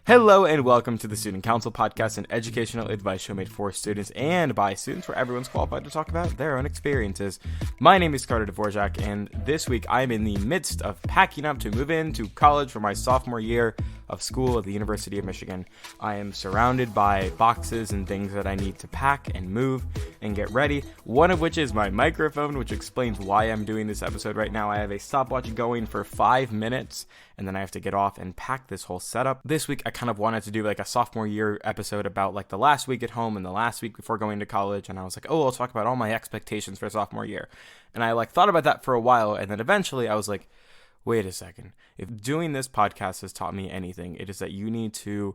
Hello and welcome to the Student Council Podcast, an educational advice show made for students and by students where everyone's qualified to talk about their own experiences. My name is Carter Dvorak, and this week I'm in the midst of packing up to move into college for my sophomore year of school at the University of Michigan. I am surrounded by boxes and things that I need to pack and move and get ready, one of which is my microphone, which explains why I'm doing this episode right now. I have a stopwatch going for 5 minutes, and then I have to get off and pack this whole setup. This week I kind of wanted to do like a sophomore year episode about like the last week at home and the last week before going to college, and I was like, I'll talk about all my expectations for sophomore year. And I thought about that for a while, and then eventually I was like, wait a second. If doing this podcast has taught me anything, it is that you need to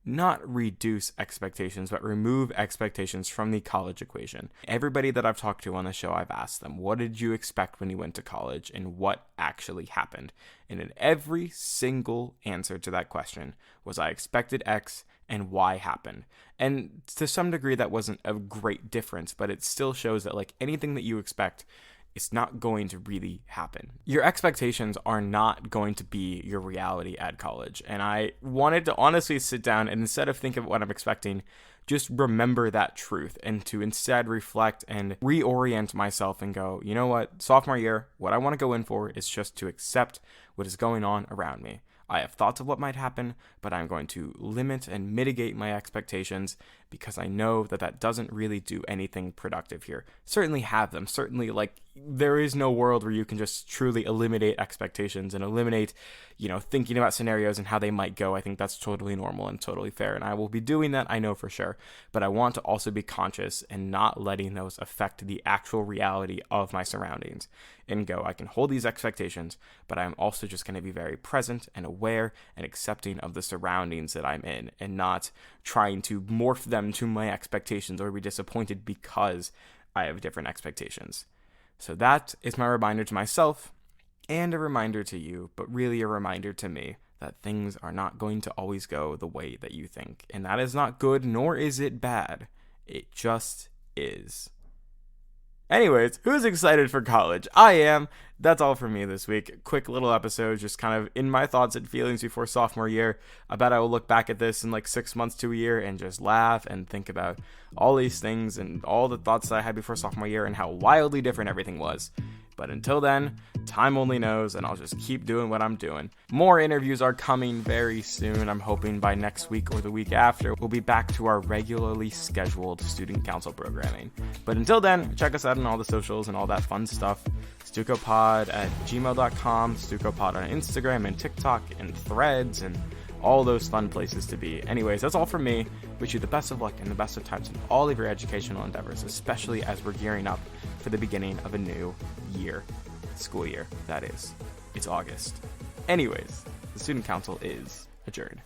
not reduce expectations, but remove expectations from the college equation. Everybody that I've talked to on the show, I've asked them, what did you expect when you went to college and what actually happened? And in every single answer to that question was I expected X and Y happened. And to some degree, that wasn't a great difference, but it still shows that like anything that you expect, it's not going to really happen. Your expectations are not going to be your reality at college. And I wanted to honestly sit down and instead of think of what I'm expecting, just remember that truth and to instead reflect and reorient myself and go, you know what, sophomore year, what I want to go in for is just to accept what is going on around me. I have thoughts of what might happen, but I'm going to limit and mitigate my expectations because I know that that doesn't really do anything productive here. Certainly have them. Certainly, there is no world where you can just truly eliminate expectations and eliminate, thinking about scenarios and how they might go. I think that's totally normal and totally fair, and I will be doing that, I know for sure. But I want to also be conscious and not letting those affect the actual reality of my surroundings and go, I can hold these expectations, but I'm also just going to be very present and aware and accepting of the surroundings that I'm in and not trying to morph them to my expectations or be disappointed because I have different expectations. So that is my reminder to myself and a reminder to you, but really a reminder to me that things are not going to always go the way that you think. And that is not good, nor is it bad. It just is. Anyways, who's excited for college? I am. That's all for me this week. Quick little episode, just kind of in my thoughts and feelings before sophomore year. I bet I will look back at this in 6 months to a year and just laugh and think about all these things and all the thoughts that I had before sophomore year and how wildly different everything was. But until then, time only knows, and I'll just keep doing what I'm doing. More interviews are coming very soon. I'm hoping by next week or the week after, we'll be back to our regularly scheduled student council programming. But until then, check us out on all the socials and all that fun stuff. StucoPod@gmail.com, StucoPod on Instagram and TikTok and Threads and all those fun places to be. Anyways, that's all from me. Wish you the best of luck and the best of times in all of your educational endeavors, especially as we're gearing up for the beginning of a new year. School year, that is. It's August. Anyways, the student council is adjourned.